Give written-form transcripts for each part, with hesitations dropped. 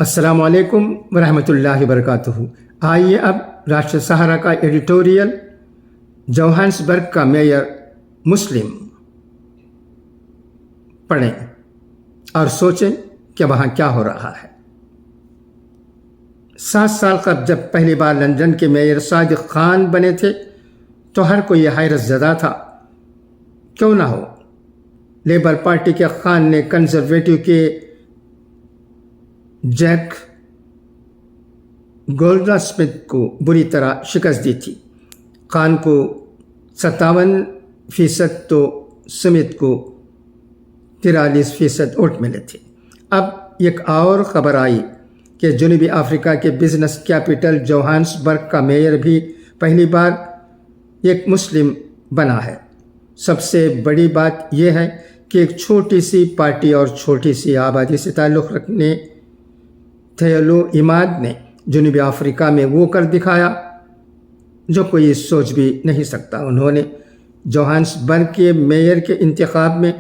السلام علیکم ورحمۃ اللہ وبرکاتہ۔ آئیے اب راشٹر سہارا کا ایڈیٹوریل جوہانسبرگ کا میئر مسلم پڑھیں اور سوچیں کہ وہاں کیا ہو رہا ہے۔ 7 سال قبل جب پہلی بار لندن کے میئر صادق خان بنے تھے تو ہر کوئی حیرت زدہ تھا۔ کیوں نہ ہو، لیبر پارٹی کے خان نے کنزرویٹو کے جیک گولڈسمتھ کو بری طرح شکست دی تھی۔ خان کو 57% تو سمتھ کو 43% ووٹ ملے تھے۔ اب ایک اور خبر آئی کہ جنوبی افریقہ کے بزنس کیپٹل جوہانسبرگ کا میئر بھی پہلی بار ایک مسلم بنا ہے۔ سب سے بڑی بات یہ ہے کہ ایک چھوٹی سی پارٹی اور چھوٹی سی آبادی سے تعلق رکھنے تھیلو عماد نے جنوبی افریقہ میں وہ کر دکھایا جو کوئی سوچ بھی نہیں سکتا۔ انہوں نے جوہانسبرگ کے میئر کے انتخاب میں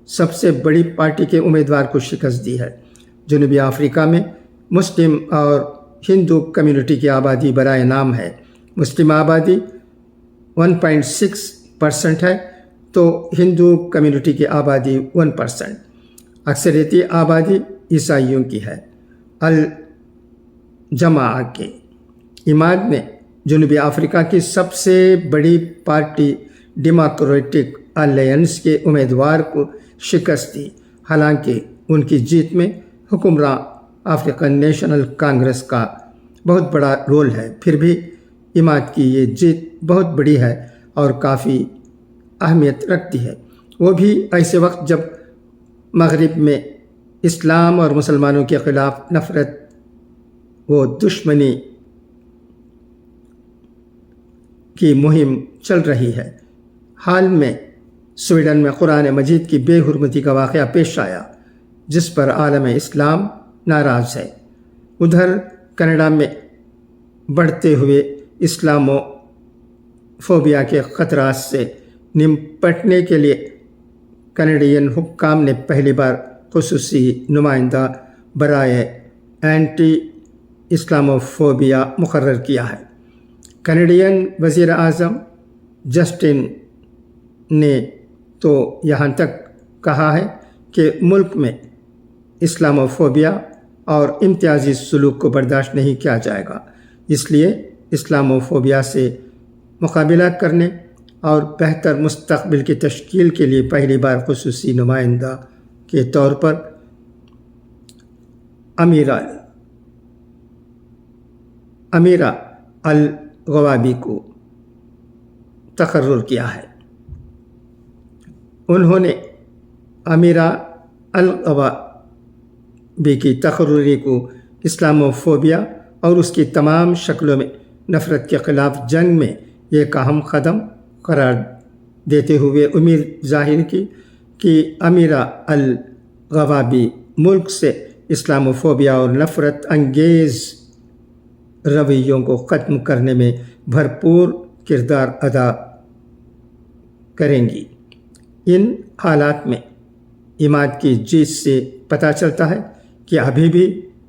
سب سے بڑی پارٹی کے امیدوار کو شکست دی ہے۔ جنوبی افریقہ میں مسلم اور ہندو کمیونٹی کی آبادی برائے نام ہے۔ مسلم آبادی 1.6% ہے تو ہندو کمیونٹی کی آبادی 1%۔ اکثریتی آبادی عیسائیوں کی ہے۔ الجماع کے عماد نے جنوبی افریقہ کی سب سے بڑی پارٹی ڈیموکریٹک الائنس کے امیدوار کو شکست دی۔ حالانکہ ان کی جیت میں حکمراں افریقن نیشنل کانگریس کا بہت بڑا رول ہے، پھر بھی عماد کی یہ جیت بہت بڑی ہے اور کافی اہمیت رکھتی ہے، وہ بھی ایسے وقت جب مغرب میں اسلام اور مسلمانوں کے خلاف نفرت و دشمنی کی مہم چل رہی ہے۔ حال میں سویڈن میں قرآن مجید کی بے حرمتی کا واقعہ پیش آیا جس پر عالم اسلام ناراض ہے۔ ادھر کینیڈا میں بڑھتے ہوئے اسلامو فوبیا کے خطرات سے نمٹنے کے لیے کینیڈین حکام نے پہلی بار خصوصی نمائندہ برائے اینٹی اسلامو فوبیا مقرر کیا ہے۔ کینیڈین وزیر اعظم جسٹن نے تو یہاں تک کہا ہے کہ ملک میں اسلامو فوبیا اور امتیازی سلوک کو برداشت نہیں کیا جائے گا، اس لیے اسلامو فوبیا سے مقابلہ کرنے اور بہتر مستقبل کی تشکیل کے لیے پہلی بار خصوصی نمائندہ کے طور پر امیرا الغوابی کو تقرر کیا ہے۔ انہوں نے امیرا الغوابی کی تقرری کو اسلامو فوبیا اور اس کی تمام شکلوں میں نفرت کے خلاف جنگ میں ایک اہم قدم قرار دیتے ہوئے امید ظاہر کی کہ امیرا الغوابی ملک سے اسلامو فوبیا اور نفرت انگیز رویوں کو ختم کرنے میں بھرپور کردار ادا کریں گی۔ ان حالات میں عماد کی جیت سے پتہ چلتا ہے کہ ابھی بھی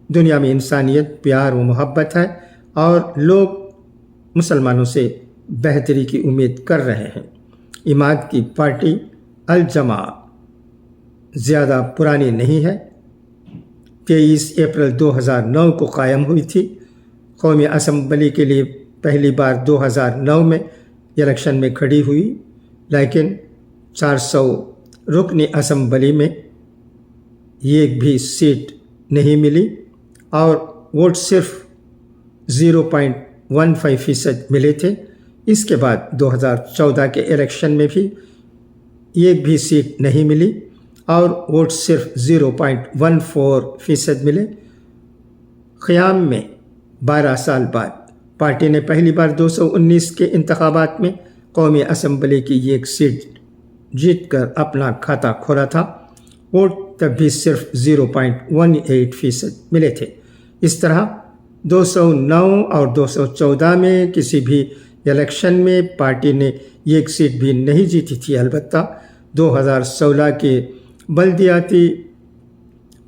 دنیا میں انسانیت، پیار و محبت ہے اور لوگ مسلمانوں سے بہتری کی امید کر رہے ہیں۔ عماد کی پارٹی الجماع زیادہ پرانی نہیں ہے، 23 اپریل 2009 کو قائم ہوئی تھی۔ قومی اسمبلی کے لیے پہلی بار 2009 میں الیکشن میں کھڑی ہوئی، لیکن 400 رکنی اسمبلی میں ایک بھی سیٹ نہیں ملی اور ووٹ صرف 0.15% ملے تھے۔ اس کے بعد 2014 کے الیکشن میں بھی ایک بھی سیٹ نہیں ملی اور ووٹ صرف 0.14% ملے۔ قیام میں 12 سال بعد پارٹی نے پہلی بار 2019 کے انتخابات میں قومی اسمبلی کی ایک سیٹ جیت کر اپنا کھاتہ کھولا تھا۔ ووٹ تب بھی صرف 0.18% ملے تھے۔ اس طرح 209 اور 2014 میں کسی بھی الیکشن میں پارٹی نے ایک سیٹ بھی نہیں جیتی تھی۔ البتہ 2016 کے بلدیاتی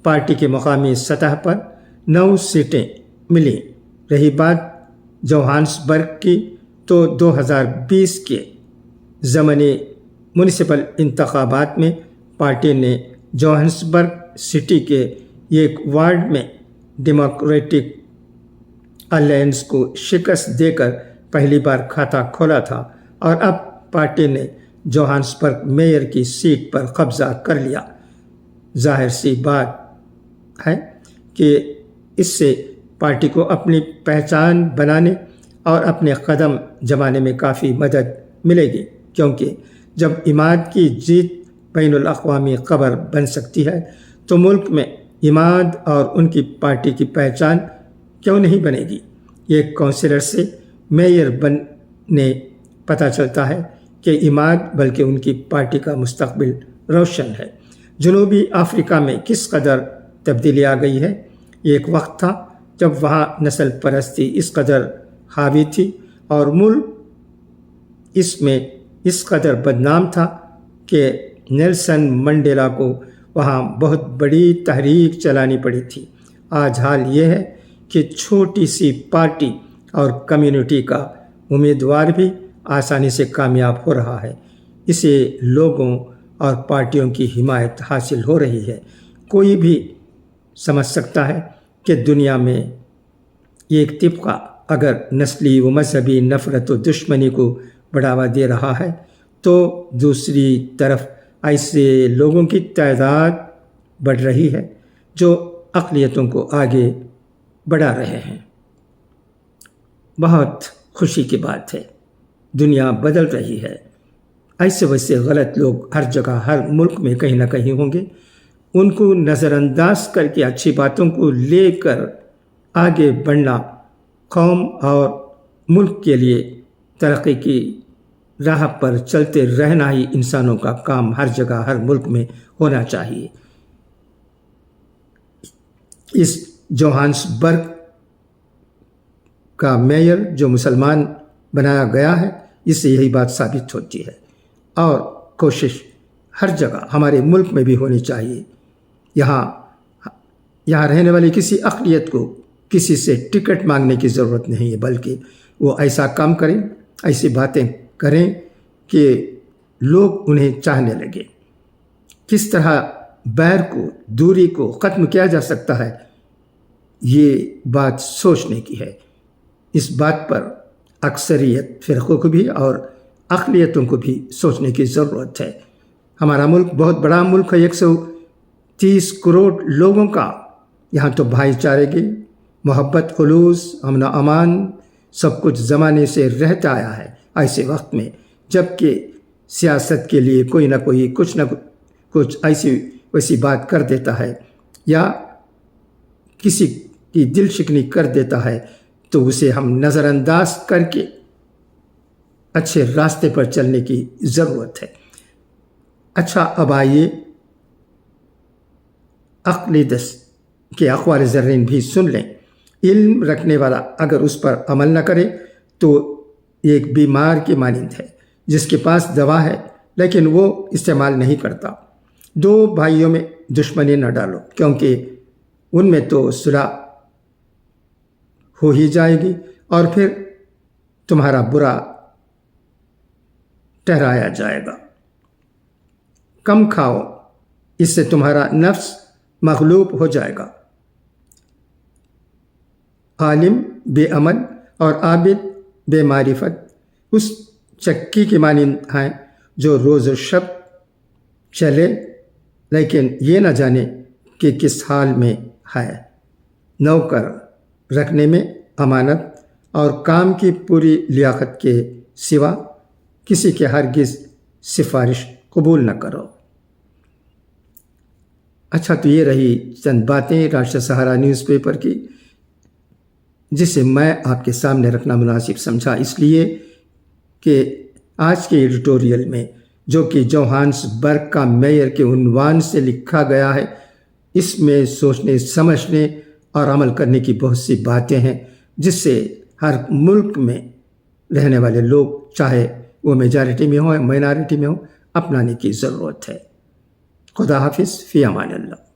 پارٹی کے مقامی سطح پر 9 सीटें मिली। रही बात जोहान्सबर्ग की, तो 2020 के ज़मनी म्यूनिसिपल इंतखाबात में पार्टी ने जोहान्सबर्ग सिटी के एक वार्ड में डेमोक्रेटिक अलायंस को शिकस्त देकर पहली बार खाता खोला था और अब पार्टी ने जोहान्सबर्ग मेयर की सीट पर कब्जा कर लिया। जाहिर सी बात है कि इससे पार्टी को अपनी पहचान बनाने और अपने कदम जमाने में काफ़ी मदद मिलेगी, क्योंकि जब इमाद की जीत बैनुल अक़वामी खबर बन सकती है तो मुल्क में इमाद और उनकी पार्टी की पहचान क्यों नहीं बनेगी। एक काउंसिलर से मेयर बनने पता चलता है कि इमाद बल्कि उनकी पार्टी का मुस्तकबिल रोशन है। जनूबी अफ्रीका में किस कदर तब्दीली आ गई है। एक वक्त था जब वहाँ नस्ल परस्ती इस कदर हावी थी और मुल्क इसमें इस कदर बदनाम था कि नेल्सन मंडेला को वहाँ बहुत बड़ी तहरीक चलानी पड़ी थी। आज हाल ये है कि छोटी सी पार्टी और कम्युनिटी का उम्मीदवार भी आसानी से कामयाब हो रहा है। इसे लोगों और पार्टियों की हिमायत हासिल हो रही है। कोई भी समझ सकता है कि दुनिया में एक तबका अगर नस्ली व मजहबी नफ़रत व दुश्मनी को बढ़ावा दे रहा है तो दूसरी तरफ ऐसे लोगों की तादाद बढ़ रही है जो अक़लियतों को आगे बढ़ा रहे हैं। बहुत खुशी की बात है, दुनिया बदल रही है। ऐसे वैसे गलत लोग हर जगह हर मुल्क में कहीं ना कहीं होंगे। उनको नज़रअंदाज करके अच्छी बातों को लेकर आगे बढ़ना कौम और मुल्क के लिए तरक्की की राह पर चलते रहना ही इंसानों का काम हर जगह हर मुल्क में होना चाहिए। इस जोहान्सबर्ग का मेयर जो मुसलमान बनाया गया है, इससे यही बात साबित होती है और कोशिश हर जगह हमारे मुल्क में भी होनी चाहिए। यहाँ रहने वाली किसी अक़लियत को किसी से टिकट मांगने की ज़रूरत नहीं है, बल्कि वो ऐसा काम करें, ऐसी बातें करें कि लोग उन्हें चाहने लगे। किस तरह बैर को, दूरी को ख़त्म किया जा सकता है, ये बात सोचने की है। इस बात पर अक्सरियत फ़िरक़ों को भी और अक़लियतों को भी सोचने की ज़रूरत है। हमारा मुल्क बहुत बड़ा मुल्क है, 130 करोड़ लोगों का। यहाँ तो भाईचारे की मोहब्बत, खुलूस, अमन अमान सब कुछ ज़माने से रहता आया है। ऐसे वक्त में जबकि सियासत के लिए कोई ना कोई कुछ ना कुछ ऐसी वैसी बात कर देता है या किसी की दिल शिकनी कर देता है, तो उसे हम नज़रअंदाज करके अच्छे रास्ते पर चलने की ज़रूरत है। अच्छा, अब आइए अक़लिदस के अक़वाल ज़र्रीन भी सुन लें। इल्म रखने वाला अगर उस पर अमल न करे तो एक बीमार की मानिंद है जिसके पास दवा है लेकिन वो इस्तेमाल नहीं करता। दो भाइयों में दुश्मनी न डालो, क्योंकि उनमें तो सुलह हो ही जाएगी और फिर तुम्हारा बुरा ठहराया जाएगा। कम खाओ, इससे तुम्हारा नफ्स मग़लूब हो जाएगा। आलिम बेअमल और आबिद बेमारिफत उस चक्की की मानिंद हैं जो रोज़ शब चले लेकिन ये न जाने कि किस हाल में है। नौकर रखने में अमानत और काम की पूरी लियाकत के सिवा किसी के हरगिज़ सिफारिश कबूल न करो। अच्छा, तो ये रही चंद बातें राष्ट्रीय सहारा न्यूज़पेपर की, जिसे मैं आपके सामने रखना मुनासिब समझा, इसलिए कि आज के एडिटोरियल में जो कि जोहान्सबर्ग का मेयर के उन्वान से लिखा गया है, इसमें सोचने समझने और अमल करने की बहुत सी बातें हैं जिससे हर मुल्क में रहने वाले लोग, चाहे वो मेजॉरिटी में हो या माइनॉरिटी में हो, अपनाने की ज़रूरत है। खुदा हाफिज़, फ़ी अमान अल्लाह।